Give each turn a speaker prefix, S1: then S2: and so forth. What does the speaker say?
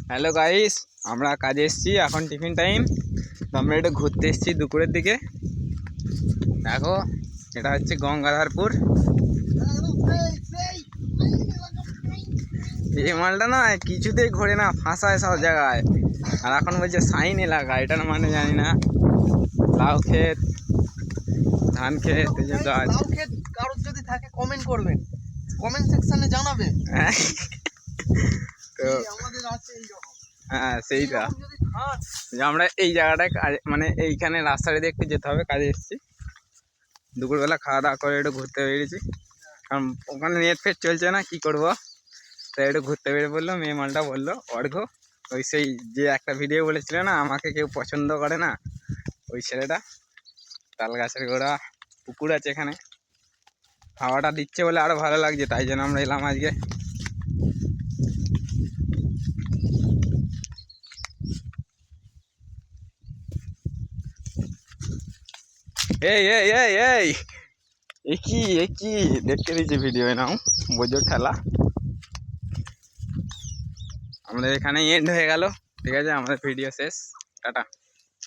S1: Hello guys, আমরা কাজে এসেছি, এখন টিফিন টাইম। তো আমরা একটু ঘুরতে এসেছি দুপুরের দিকে। দেখো, এটা হচ্ছে গঙ্গাধরপুর। এই মালটা না কিছুতেই ঘোরে না, ফাঁসায় সব জায়গায়। আর এখন বলছে সাইন এলাকা, এটার মানে জানি না। লাউ ক্ষেত, ধান ক্ষেত, এই যে গাছ।
S2: লাউ ক্ষেত কারোর যদি থাকে কমেন্ট করবেন, কমেন্ট সেকশনে জানাবেন।
S1: তো
S2: আমাদের আছে এইরকম।
S1: হ্যাঁ, সেইটা
S2: যদি খান
S1: যে আমরা এই জায়গাটায় কাজ, মানে এইখানে রাস্তাটা দিয়ে একটু যেতে হবে, কাজে এসেছি। দুপুরবেলা খাওয়া দাওয়া করে একটু ঘুরতে বেরিয়েছি, কারণ ওখানে নেট ফেট চলছে না, কি করবো। তাই একটু ঘুরতে বেরিয়ে বললো, মেয়ে মালটা বললো অর্ঘ্য, ওই সেই যে একটা ভিডিও বলেছিল না আমাকে কেউ পছন্দ করে না, ওই ছেলেটা। তাল গাছের গোড়া, পুকুর আছে এখানে, হাওয়াটা দিচ্ছে বলে আরো ভালো লাগছে, তাই জন্য আমরা এলাম আজকে। এই এই এই এই একই দেখতে দিচ্ছি ভিডিও, নাও বোঝো ঠেলা। আমাদের এখানে এন্ড হয়ে গেল, ঠিক আছে, আমাদের ভিডিও শেষ, টাটা।